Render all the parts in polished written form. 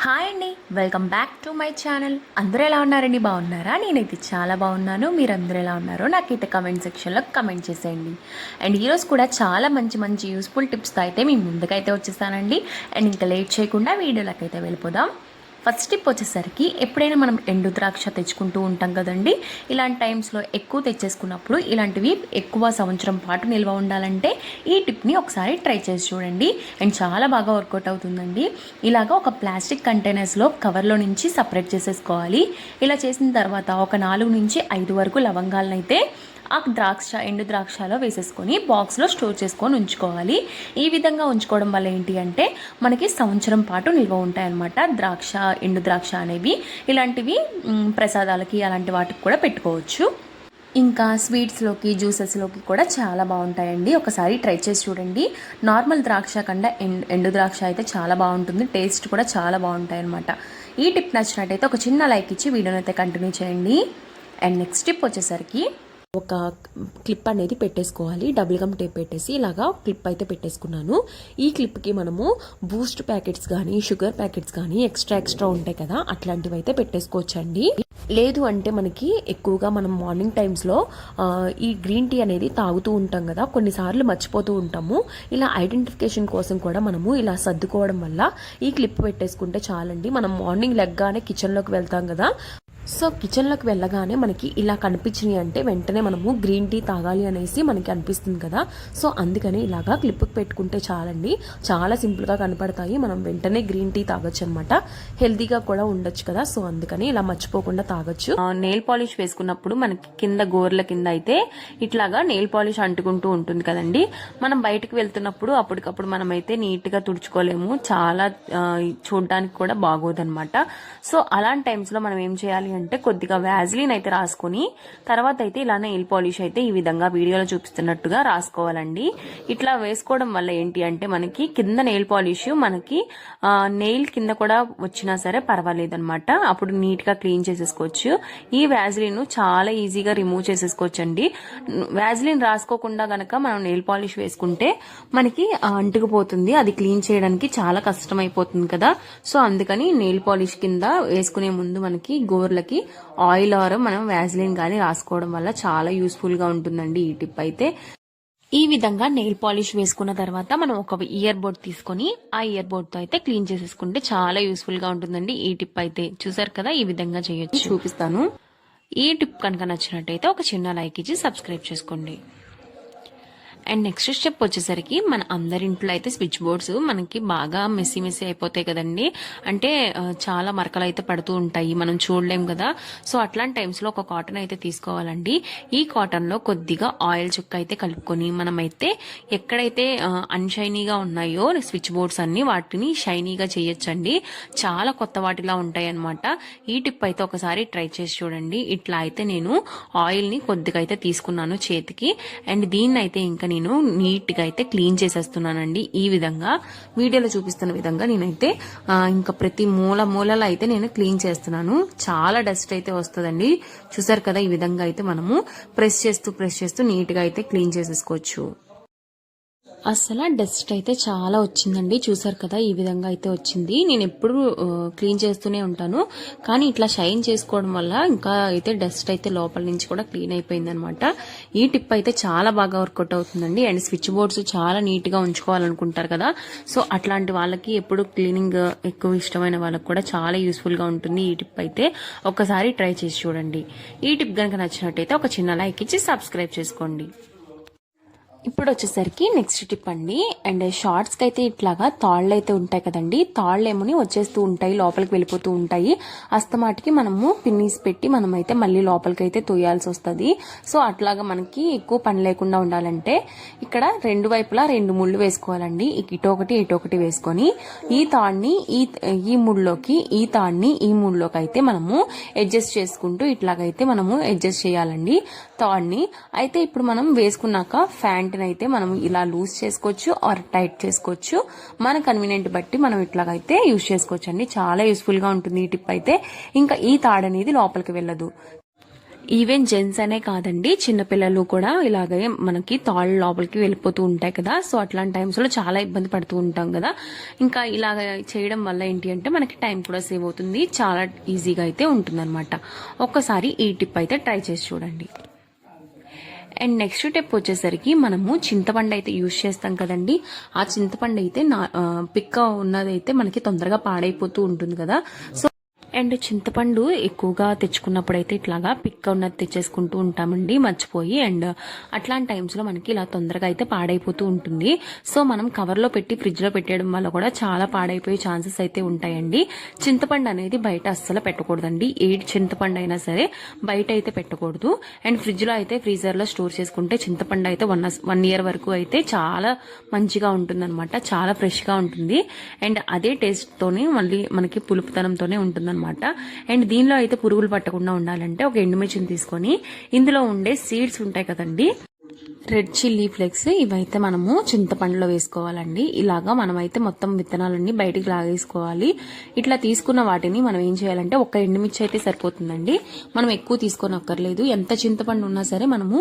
Hi అండి, welcome back to my channel. అందరూ ఎలా ఉన్నారండి? బాగున్నారా? నేనైతే చాలా బాగున్నాను. మీరందరూ ఎలా ఉన్నారో నాకైతే కమెంట్ సెక్షన్లో కమెంట్ చేసేయండి. అండ్ ఈరోజు కూడా చాలా మంచి మంచి యూస్ఫుల్ టిప్స్తో అయితే మీ ముందుకైతే వచ్చేసానండి. అండ్ ఇంకా లేట్ చేయకుండా వీడియోలోకి అయితే వెళ్ళిపోదాం. ఫస్ట్ టిప్ వచ్చేసరికి ఎప్పుడైనా మనం ఎండు ద్రాక్ష తెచ్చుకుంటూ ఉంటాం కదండి. ఇలాంటి టైమ్స్లో ఎక్కువ తెచ్చేసుకున్నప్పుడు ఇలాంటివి ఎక్కువ సంవత్సరం పాటు నిల్వ ఉండాలంటే ఈ టిప్ని ఒకసారి ట్రై చేసి చూడండి. అండ్ చాలా బాగా వర్కౌట్ అవుతుందండి. ఇలాగ ఒక ప్లాస్టిక్ కంటైనర్స్లో కవర్లో నుంచి సపరేట్ చేసేసుకోవాలి. ఇలా చేసిన తర్వాత ఒక 4 నుంచి 5 వరకు లవంగాలను అయితే ఆ ఎండు ద్రాక్షలో వేసేసుకొని బాక్స్లో స్టోర్ చేసుకొని ఉంచుకోవాలి. ఈ విధంగా ఉంచుకోవడం వల్ల ఏంటి అంటే మనకి సంవత్సరం పాటు నిల్వ ఉంటాయన్నమాట. ఎండు ద్రాక్ష అనేవి ఇలాంటివి ప్రసాదాలకి అలాంటి వాటికి కూడా పెట్టుకోవచ్చు. ఇంకా స్వీట్స్లోకి జ్యూసెస్లోకి కూడా చాలా బాగుంటాయండి. ఒకసారి ట్రై చేసి చూడండి. నార్మల్ ద్రాక్ష కన్నా ఎండు ద్రాక్ష అయితే చాలా బాగుంటుంది. టేస్ట్ కూడా చాలా బాగుంటాయి అనమాట. ఈ టిప్ నచ్చినట్టయితే ఒక చిన్న లైక్ ఇచ్చి వీడియోని అయితే కంటిన్యూ చేయండి. అండ్ నెక్స్ట్ టిప్ వచ్చేసరికి ఒక క్లిప్ అనేది పెట్టేసుకోవాలి. డబుల్ గమ్ టేప్ పెట్టేసి ఇలాగా క్లిప్ అయితే పెట్టేసుకున్నాను. ఈ క్లిప్కి మనము బూస్ట్ ప్యాకెట్స్ కానీ షుగర్ ప్యాకెట్స్ కానీ ఎక్స్ట్రా ఉంటాయి కదా, అట్లాంటివి అయితే పెట్టేసుకోవచ్చండి. లేదు అంటే మనకి ఎక్కువగా మనం మార్నింగ్ టైమ్స్లో ఈ గ్రీన్ టీ అనేది తాగుతూ ఉంటాం కదా, కొన్నిసార్లు మర్చిపోతూ ఉంటాము. ఇలా ఐడెంటిఫికేషన్ కోసం కూడా మనము ఇలా సర్దుకోవడం వల్ల ఈ క్లిప్ పెట్టేసుకుంటే చాలండి. మనం మార్నింగ్ లెగ్గానే కిచెన్లోకి వెళ్తాం కదా, సో కిచెన్లోకి వెళ్ళగానే మనకి ఇలా కనిపించినాయి అంటే వెంటనే మనము గ్రీన్ టీ తాగాలి అనేసి మనకి అనిపిస్తుంది కదా. సో అందుకని ఇలాగా క్లిప్కి పెట్టుకుంటే చాలండి. చాలా సింపుల్గా కనపడతాయి. మనం వెంటనే గ్రీన్ టీ తాగొచ్చు అనమాట. హెల్తీగా కూడా ఉండొచ్చు కదా, సో అందుకని ఇలా మర్చిపోకుండా తాగొచ్చు. నెయిల్ పాలిష్ వేసుకున్నప్పుడు మనకి కింద గోర్ల కింద అయితే ఇట్లాగా నెయిల్ పాలిష్ అంటుకుంటూ ఉంటుంది కదండి. మనం బయటకు వెళ్తున్నప్పుడు అప్పటికప్పుడు మనం అయితే నీట్ గా తుడుచుకోలేము. చాలా చూడడానికి కూడా బాగోదన్నమాట. సో అలాంటి టైమ్స్ లో మనం ఏం చేయాలి అంటే కొద్దిగా వ్యాజ్లిన్ అయితే రాసుకొని తర్వాత అయితే ఇలా నెయిల్ పాలిష్ అయితే ఈ విధంగా వీడియోలో చూపిస్తున్నట్టుగా రాసుకోవాలండి. ఇట్లా వేసుకోవడం వల్ల ఏంటి అంటే మనకి కింద నెయిల్ పాలిష్ మనకి నెయిల్ కింద కూడా వచ్చినా సరే పర్వాలేదన్నమాట. అప్పుడు నీట్ గా క్లీన్ చేసేసుకోవచ్చు. ఈ వ్యాజ్లిన్ చాలా ఈజీగా రిమూవ్ చేసేసుకోవచ్చు అండి. వ్యాజ్లిన్ రాసుకోకుండా గనక మనం నెయిల్ పాలిష్ వేసుకుంటే మనకి అంటుకుపోతుంది. అది క్లీన్ చేయడానికి చాలా కష్టం అయిపోతుంది కదా. సో అందుకని నెయిల్ పాలిష్ కింద వేసుకునే ముందు మనకి గోర్లకి ఆయిల్ ఆర్ మనం వ్యాజ్లిన్ గానీ రాసుకోవడం వల్ల చాలా యూస్ఫుల్ గా ఉంటుందండి ఈ టిప్ అయితే. ఈ విధంగా నెయిల్ పాలిష్ వేసుకున్న తర్వాత మనం ఒక ఇయర్ బోర్డ్ తీసుకొని ఆ ఇయర్ బోర్డ్ తో అయితే క్లీన్ చేసేసుకుంటే చాలా యూస్ఫుల్ గా ఉంటుందండి ఈ టిప్ అయితే. చూసారు కదా, ఈ విధంగా చేయొచ్చు. చూపిస్తాను. ఈ టిప్ కనుక నచ్చినట్టయితే ఒక చిన్న లైక్ ఇచ్చి సబ్స్క్రైబ్ చేసుకోండి. అండ్ నెక్స్ట్ స్టెప్ వచ్చేసరికి మన అందరింట్లో అయితే స్విచ్ బోర్డ్స్ మనకి బాగా మెస్సీ అయిపోతాయి కదండి. అంటే చాలా మరకలు అయితే పడుతూ ఉంటాయి, మనం చూడలేం కదా. సో అట్లాంటి టైమ్స్ లో ఒక కాటన్ అయితే తీసుకోవాలండి. ఈ కాటన్ లో కొద్దిగా ఆయిల్ చుక్క అయితే కలుపుకొని మనమైతే ఎక్కడైతే అన్షైనీగా ఉన్నాయో స్విచ్ బోర్డ్స్ అన్ని వాటిని షైనీగా చేయొచ్చండి. చాలా కొత్త వాటిలా ఉంటాయి అనమాట. ఈ టిప్ అయితే ఒకసారి ట్రై చేసి చూడండి. ఇట్లా అయితే నేను ఆయిల్ ని కొద్దిగా అయితే తీసుకున్నాను చేతికి. అండ్ దీన్ని అయితే ఇంకా నేను నీట్ గా అయితే క్లీన్ చేసేస్తున్నానండి. ఈ విధంగా వీడియోలో చూపిస్తున్న విధంగా నేనైతే ఇంకా ప్రతి మూలలో అయితే నేను క్లీన్ చేస్తున్నాను. చాలా డస్ట్ అయితే వస్తుందండి. చూసారు కదా, ఈ విధంగా అయితే మనము ప్రెస్ చేస్తూ నీట్ గా అయితే క్లీన్ చేసేసుకోవచ్చు. అసలు డస్ట్ అయితే చాలా వచ్చిందండి. చూసారు కదా, ఈ విధంగా అయితే వచ్చింది. నేను ఎప్పుడు క్లీన్ చేస్తూనే ఉంటాను, కానీ ఇట్లా షైన్ చేసుకోవడం వల్ల ఇంకా అయితే డస్ట్ అయితే లోపల నుంచి కూడా క్లీన్ అయిపోయింది అనమాట. ఈ టిప్ అయితే చాలా బాగా వర్కౌట్ అవుతుందండి. అండ్ స్విచ్ బోర్డ్స్ చాలా నీట్ గా ఉంచుకోవాలనుకుంటారు కదా, సో అట్లాంటి వాళ్ళకి ఎప్పుడు క్లీనింగ్ ఎక్కువ ఇష్టమైన వాళ్ళకి కూడా చాలా యూస్ఫుల్ గా ఉంటుంది ఈ టిప్ అయితే. ఒకసారి ట్రై చేసి చూడండి. ఈ టిప్ కనుక నచ్చినట్టయితే ఒక చిన్న లైక్ ఇచ్చి సబ్స్క్రైబ్ చేసుకోండి. ఇప్పుడు వచ్చేసరికి నెక్స్ట్ టిప్ అండి. అండ్ షార్ట్స్కి అయితే ఇట్లాగా తాళ్ళు అయితే ఉంటాయి కదండి, తాళ్ళు ఏమని వచ్చేస్తూ ఉంటాయి, లోపలికి వెళ్ళిపోతూ ఉంటాయి. అస్తమాటికి మనము పిన్నీస్ పెట్టి మనమైతే మళ్ళీ లోపలికి అయితే తోయాల్సి వస్తుంది. సో అట్లాగా మనకి ఎక్కువ పని లేకుండా ఉండాలంటే ఇక్కడ రెండు వైపులా 2 ముళ్ళు వేసుకోవాలండి. ఇటొకటి వేసుకొని ఈ తాడ్ని ఈ ముళ్ళలోకి ఈ తాడ్ని ఈ ముళ్ళలోకి అయితే మనము అడ్జస్ట్ చేసుకుంటూ ఇట్లాగైతే మనము అడ్జస్ట్ చేయాలండి తాడ్ని. అయితే ఇప్పుడు మనం వేసుకున్నాక ఫ్యాంట్ అయితే మనం ఇలా లూజ్ చేసుకోవచ్చు ఆర్ టైట్ చేసుకోవచ్చు. మన కన్వీనియంట్ బట్టి మనం ఇట్లాగైతే యూజ్ చేసుకోవచ్చు అండి. చాలా యూస్ఫుల్ గా ఉంటుంది ఈ టిప్ అయితే. ఇంకా ఈ తాడు అనేది లోపలికి వెళ్ళదు. ఈవెన్ జెంట్స్ అనే కాదండి, చిన్నపిల్లలు కూడా ఇలాగే మనకి తాళ్ళు లోపలికి వెళ్ళిపోతూ ఉంటాయి కదా. సో అట్లాంటి టైమ్స్ లో చాలా ఇబ్బంది పడుతూ ఉంటాం కదా. ఇంకా ఇలాగ చేయడం వల్ల ఏంటి అంటే మనకి టైం కూడా సేవ్ అవుతుంది, చాలా ఈజీగా అయితే ఉంటుందన్నమాట. ఒక్కసారి ఈ టిప్ అయితే ట్రై చేసి చూడండి. అండ్ నెక్స్ట్ టిప్ వచ్చేసరికి మనము చింతపండు అయితే యూజ్ చేస్తాం కదండి. ఆ చింతపండు అయితే పిక్క ఉన్నదైతే మనకి తొందరగా పాడైపోతూ ఉంటుంది కదా. సో అండ్ చింతపండు ఎక్కువగా తెచ్చుకున్నప్పుడు అయితే ఇట్లాగా పిక్క ఉన్నది తెచ్చేసుకుంటూ ఉంటామండి మర్చిపోయి. అండ్ అట్లాంటి టైమ్స్ లో మనకి ఇలా తొందరగా అయితే పాడైపోతూ ఉంటుంది. సో మనం కవర్ లో పెట్టి ఫ్రిడ్జ్ లో పెట్టడం వల్ల కూడా చాలా పాడైపోయే ఛాన్సెస్ అయితే ఉంటాయండి. చింతపండు అనేది బయట అస్సలు పెట్టకూడదండి. ఏ చింతపండు అయినా సరే బయట అయితే పెట్టకూడదు. అండ్ ఫ్రిడ్జ్ లో అయితే ఫ్రీజర్ లో స్టోర్ చేసుకుంటే చింతపండు అయితే 1 year వరకు అయితే చాలా మంచిగా ఉంటుంది, చాలా ఫ్రెష్ గా ఉంటుంది. అండ్ అదే టేస్ట్ తోనే మళ్ళీ మనకి పులుపుతనంతోనే ఉంటుంది. అండ్ దీనిలో అయితే పురుగులు పట్టకుండా ఉండాలంటే ఒక ఎండుమిర్చిని తీసుకొని ఇందులో ఉండే సీడ్స్ ఉంటాయి కదండి, రెడ్ చిల్లీ ఫ్లేక్స్, ఇవైతే మనము చింతపండులో వేసుకోవాలండి. ఇలాగా మనమైతే మొత్తం విత్తనాలన్నీ బయటికి లాగేసుకోవాలి. ఇట్లా తీసుకున్న వాటిని మనం ఏం చేయాలంటే ఒక ఎండుమిర్చి అయితే సరిపోతుందండి, మనం ఎక్కువ తీసుకోనక్కర్లేదు. ఎంత చింతపండు ఉన్నా సరే మనము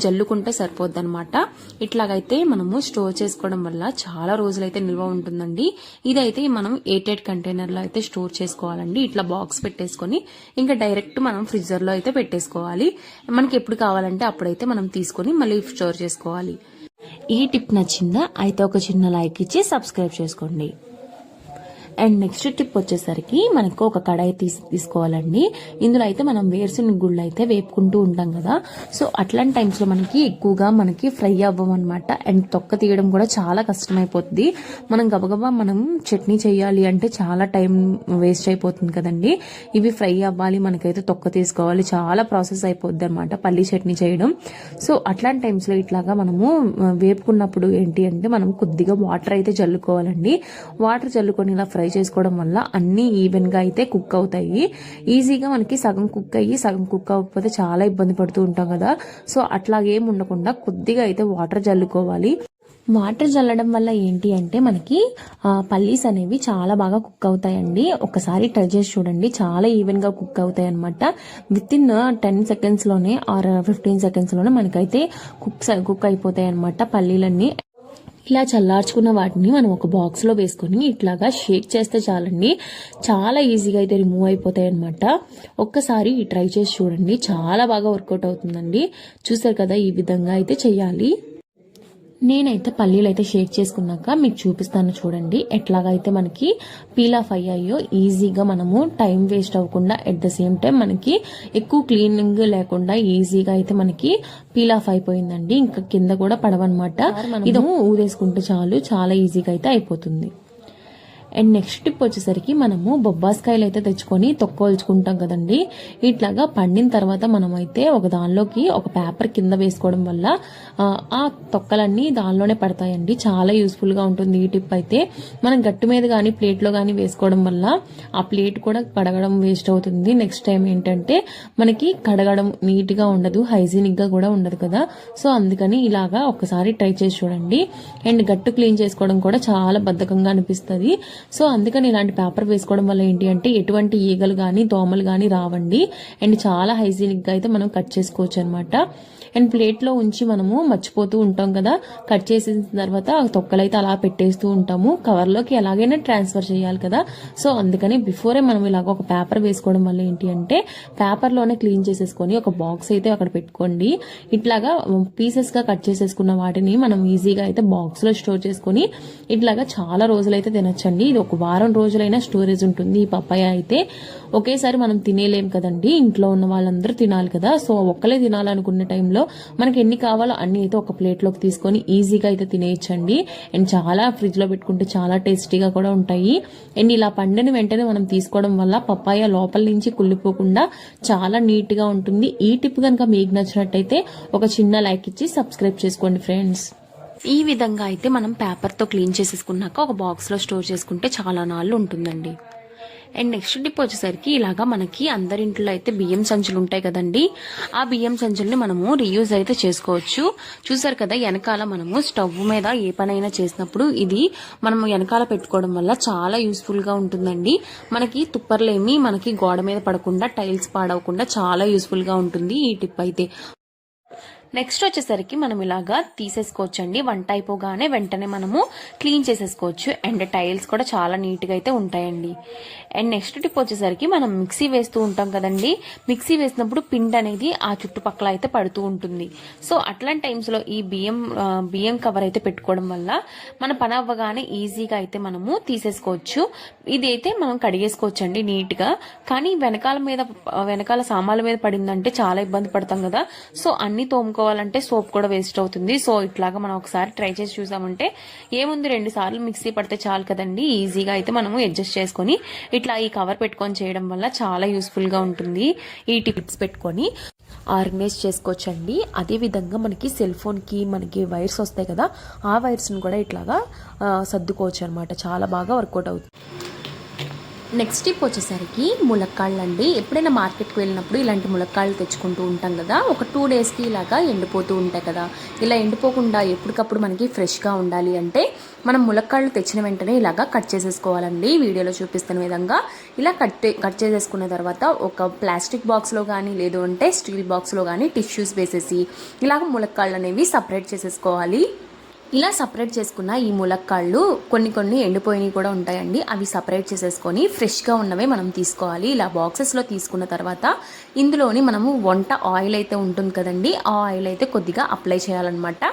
జల్లుకుంటే సరిపోద్ది అనమాట. ఇట్లాగైతే మనము స్టోర్ చేసుకోవడం వల్ల చాలా రోజులైతే నిల్వ ఉంటుందండి. ఇదైతే మనం ఎయిటెడ్ కంటైనర్ లో అయితే స్టోర్ చేసుకోవాలండి. ఇట్లా బాక్స్ పెట్టేసుకొని ఇంకా డైరెక్ట్ మనం ఫ్రిడ్జర్ లో అయితే పెట్టేసుకోవాలి. మనకి ఎప్పుడు కావాలంటే అప్పుడైతే మనం తీసుకొని మళ్ళీ స్టోర్ చేసుకోవాలి. ఈ టిప్ నచ్చిందా అయితే ఒక చిన్న లైక్ ఇచ్చి సబ్స్క్రైబ్ చేసుకోండి. అండ్ నెక్స్ట్ టిప్ వచ్చేసరికి మనకు ఒక కడాయి తీసుకోవాలండి. ఇందులో అయితే మనం వేరుశనగ గుళ్ళు అయితే వేపుకుంటూ ఉంటాం కదా. సో అట్లాంటి టైమ్స్ లో ఎక్కువగా మనకి ఫ్రై అవ్వమన్నమాట. అండ్ తొక్క తీయడం కూడా చాలా కష్టమైపోతుంది. మనం గబగబా మనం చట్నీ చేయాలి అంటే చాలా టైం వేస్ట్ అయిపోతుంది కదండి. ఇవి ఫ్రై అవ్వాలి, మనకైతే తొక్క తీసుకోవాలి, చాలా ప్రాసెస్ అయిపోద్ది అనమాట పల్లీ చట్నీ చేయడం. సో అట్లాంటి టైమ్స్ లో ఇట్లాగా మనము వేపుకున్నప్పుడు ఏంటి అంటే మనం కొద్దిగా వాటర్ అయితే జల్లుకోవాలండి. వాటర్ జల్లుకొని ఇలా ఫ్రై చేసుకోవడం వల్ల అన్ని ఈవెన్ గా అయితే కుక్ అవుతాయి. ఈజీగా మనకి సగం కుక్ అయ్యి సగం కుక్ అవ్వకపోతే చాలా ఇబ్బంది పడుతూ ఉంటాం కదా. సో అట్లాగేం ఉండకుండా కొద్దిగా అయితే వాటర్ జల్లుకోవాలి. వాటర్ చల్లడం వల్ల ఏంటి అంటే మనకి పల్లీస్ అనేవి చాలా బాగా కుక్ అవుతాయండి. ఒకసారి ట్రై చేసి చూడండి, చాలా ఈవెన్ గా కుక్ అవుతాయి అనమాట. విత్ ఇన్ 10 seconds లోనే ఆర్ 15 seconds లోనే మనకైతే కుక్ అయిపోతాయి అనమాట పల్లీలన్నీ. ఇలా చల్లార్చుకున్న వాటిని మనం ఒక బాక్స్ లో వేసుకొని ఇట్లాగా షేక్ చేస్తే చాలండి, చాలా ఈజీగా అయితే రిమూవ్ అయిపోతాయి అనమాట. ఒక్కసారి ట్రై చేసి చూడండి, చాలా బాగా వర్కౌట్ అవుతుందండి. చూసారు కదా, ఈ విధంగా అయితే చెయ్యాలి. నేనైతే పల్లీలు అయితే షేక్ చేసుకున్నాక మీకు చూపిస్తాను చూడండి, ఎట్లాగైతే మనకి పీల్ ఆఫ్ అయ్యాయో. ఈజీగా మనము టైం వేస్ట్ అవ్వకుండా అట్ ద సేమ్ టైం మనకి ఎక్కువ క్లీనింగ్ లేకుండా ఈజీగా అయితే మనకి పీల్ ఆఫ్ అయిపోయిందండి. ఇంకా కింద కూడా పడవన్నమాట. ఇది ఊదేసుకుంటే చాలు, చాలా ఈజీగా అయితే అయిపోతుంది. అండ్ నెక్స్ట్ టిప్ వచ్చేసరికి మనము బొబ్బాస్కాయలు అయితే తెచ్చుకొని తొక్కోల్చుకుంటాం కదండి. ఇట్లాగా పండిన తర్వాత మనమైతే ఒక దానిలోకి ఒక పేపర్ కింద వేసుకోవడం వల్ల ఆ తొక్కలన్నీ దానిలోనే పడతాయండి. చాలా యూస్ఫుల్ గా ఉంటుంది ఈ టిప్ అయితే. మనం గట్టు మీద గానీ ప్లేట్లో గానీ వేసుకోవడం వల్ల ఆ ప్లేట్ కూడా కడగడం వేస్ట్ అవుతుంది. నెక్స్ట్ టైం ఏంటంటే మనకి కడగడం నీట్ గా ఉండదు, హైజీనిక్ గా కూడా ఉండదు కదా. సో అందుకని ఇలాగా ఒకసారి ట్రై చేసి చూడండి. అండ్ గట్టు క్లీన్ చేసుకోవడం కూడా చాలా బద్ధకంగా అనిపిస్తుంది. సో అందుకని ఇలాంటి పేపర్ వేసుకోవడం వల్ల ఏంటి అంటే ఎటువంటి ఈగలు గాని దోమలు గాని రావండి. అండ్ చాలా హైజీనిక్ గా అయితే మనం కట్ చేసుకోవచ్చు అనమాట. అండ్ ప్లేట్ లో ఉంచి మనము మర్చిపోతూ ఉంటాం కదా, కట్ చేసిన తర్వాత తొక్కలైతే అలా పెట్టేస్తూ ఉంటాము. కవర్ లోకి ఎలాగైనా ట్రాన్స్ఫర్ చేయాలి కదా. సో అందుకని బిఫోరే మనం ఇలాగ ఒక పేపర్ వేసుకోవడం వల్ల ఏంటి అంటే పేపర్ లోనే క్లీన్ చేసేసుకొని ఒక బాక్స్ అయితే అక్కడ పెట్టుకోండి. ఇట్లాగా పీసెస్ గా కట్ చేసేసుకున్న వాటిని మనం ఈజీగా అయితే బాక్స్ లో స్టోర్ చేసుకుని ఇట్లాగా చాలా రోజులైతే తినొచ్చండి. ఇది ఒక వారం రోజులైనా స్టోరేజ్ ఉంటుంది ఈ పప్పాయ అయితే. ఒకేసారి మనం తినేలేం కదండి, ఇంట్లో ఉన్న వాళ్ళందరూ తినాలి కదా. సో ఒక్కలే తినాలనుకున్న టైంలో మనకి ఎన్ని కావాలో అన్ని అయితే ఒక ప్లేట్ లోకి తీసుకొని ఈజీగా అయితే తినేయచ్చండి. అండ్ చాలా ఫ్రిడ్జ్ లో పెట్టుకుంటే చాలా టేస్టీగా కూడా ఉంటాయి. అండ్ ఇలా పండిన వెంటనే మనం తీసుకోవడం వల్ల పప్పాయ లోపల నుంచి కుళ్ళిపోకుండా చాలా నీట్ గా ఉంటుంది. ఈ టిప్ కనుక మీకు నచ్చినట్టయితే ఒక చిన్న లైక్ ఇచ్చి సబ్స్క్రైబ్ చేసుకోండి ఫ్రెండ్స్. ఈ విధంగా అయితే మనం పేపర్ తో క్లీన్ చేసేసుకున్నాక ఒక బాక్స్ లో స్టోర్ చేసుకుంటే చాలా నాళ్ళు ఉంటుందండి. అండ్ నెక్స్ట్ టిప్ వచ్చేసరికి ఇలాగా మనకి అందరింట్లో అయితే బియ్యం సంచులు ఉంటాయి కదండి, ఆ బియ్యం సంచుల్ని మనము రీయూజ్ అయితే చేసుకోవచ్చు. చూసారు కదా, వెనకాల మనము స్టవ్ మీద ఏ పనైనా చేసినప్పుడు ఇది మనము వెనకాల పెట్టుకోవడం వల్ల చాలా యూస్ఫుల్ గా ఉంటుందండి. మనకి తుప్పర్లేమి మనకి గోడ మీద పడకుండా, టైల్స్ పాడవకుండా చాలా యూస్ఫుల్ గా ఉంటుంది ఈ టిప్ అయితే. నెక్స్ట్ వచ్చేసరికి మనం ఇలాగా తీసేసుకోవచ్చండి. వంట అయిపోగానే వెంటనే మనము క్లీన్ చేసేసుకోవచ్చు. అండ్ టైల్స్ కూడా చాలా నీట్గా అయితే ఉంటాయండి. అండ్ నెక్స్ట్ టిప్ వచ్చేసరికి మనం మిక్సీ వేస్తూ ఉంటాం కదండి, మిక్సీ వేసినప్పుడు పిండి అనేది ఆ చుట్టుపక్కల అయితే పడుతూ ఉంటుంది. సో అట్లాంటి టైమ్స్లో ఈ బియ్యం కవర్ అయితే పెట్టుకోవడం వల్ల మన పని అవ్వగానే ఈజీగా అయితే మనము తీసేసుకోవచ్చు. ఇది అయితే మనం కడిగేసుకోవచ్చు అండి నీట్గా. కానీ వెనకాల సామాన్ల మీద పడిందంటే చాలా ఇబ్బంది పడతాం కదా. సో అన్ని తోముకోవాలంటే సోప్ కూడా వేస్ట్ అవుతుంది. సో ఇట్లాగా మనం ఒకసారి ట్రై చేసి చూసామంటే ఏముంది, 2 సార్లు మిక్సీ పడితే చాలు కదండి. ఈజీగా అయితే మనము అడ్జస్ట్ చేసుకొని ఇట్లా ఈ కవర్ పెట్టుకొని చేయడం వల్ల చాలా యూస్ఫుల్ గా ఉంటుంది. ఈ టిప్స్ పెట్టుకొని ఆర్గనైజ్ చేసుకోవచ్చండి. అదే విధంగా మనకి సెల్ ఫోన్ కి మనకి వైర్స్ వస్తాయి కదా, ఆ వైర్స్ ని కూడా ఇట్లాగా సర్దుకోవచ్చు అనమాట. చాలా బాగా వర్కౌట్ అవుతుంది. నెక్స్ట్ టిప్ వచ్చేసరికి ములక్కాళ్ళు అండి. ఎప్పుడైనా మార్కెట్కి వెళ్ళినప్పుడు ఇలాంటి ములక్కాళ్ళు తెచ్చుకుంటూ ఉంటాం కదా, ఒక 2 డేస్కి ఇలాగా ఎండిపోతూ ఉంటాయి కదా. ఇలా ఎండిపోకుండా ఎప్పటికప్పుడు మనకి ఫ్రెష్గా ఉండాలి అంటే మనం ములక్కాళ్ళు తెచ్చిన వెంటనే ఇలాగా కట్ చేసేసుకోవాలండి. వీడియోలో చూపిస్తున్న విధంగా ఇలా కట్ చేసేసుకున్న తర్వాత ఒక ప్లాస్టిక్ బాక్స్లో కానీ లేదు అంటే స్టీల్ బాక్స్లో కానీ టిష్యూస్ వేసేసి ఇలాగ ములక్కాళ్ళు అనేవి సపరేట్ చేసేసుకోవాలి. ఇలా సపరేట్ చేసుకున్న ఈ ములక్కాళ్ళు కొన్ని ఎండిపోయినవి కూడా ఉంటాయండి, అవి సపరేట్ చేసేసుకొని ఫ్రెష్గా ఉన్నవే మనం తీసుకోవాలి. ఇలా బాక్సెస్లో తీసుకున్న తర్వాత ఇందులోని మనము వంట ఆయిల్ అయితే ఉంటుంది కదండి, ఆ ఆయిల్ అయితే కొద్దిగా అప్లై చేయాలన్నమాట.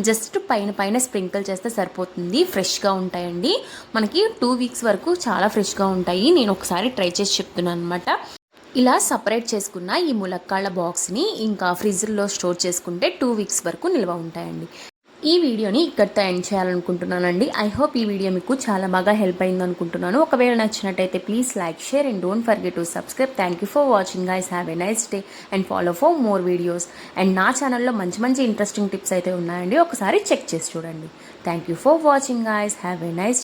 జస్ట్ పైన స్ప్రింకిల్ చేస్తే సరిపోతుంది. ఫ్రెష్గా ఉంటాయండి, మనకి 2 వీక్స్ వరకు చాలా ఫ్రెష్గా ఉంటాయి. నేను ఒకసారి ట్రై చేసి చెప్తున్నాను అనమాట. ఇలా సపరేట్ చేసుకున్న ఈ ములక్కాళ్ళ బాక్స్ని ఇంకా ఫ్రిడ్జ్లో స్టోర్ చేసుకుంటే 2 వీక్స్ వరకు నిల్వ ఉంటాయండి. ఈ వీడియోని ఇక్కడితో ఎండ్ చేయాలనుకుంటున్నానండి. ఐ హోప్ ఈ వీడియో మీకు చాలా బాగా హెల్ప్ అయింది అనుకుంటున్నాను. ఒకవేళ నచ్చినట్టయితే please like, share and don't forget to subscribe. Thank you for watching guys. Have a nice day and follow for more videos. And నా ఛానల్లో మంచి ఇంట్రెస్టింగ్ టిప్స్ అయితే ఉన్నాయండి, ఒకసారి చెక్ చేసి చూడండి. Thank you for watching guys. Have a nice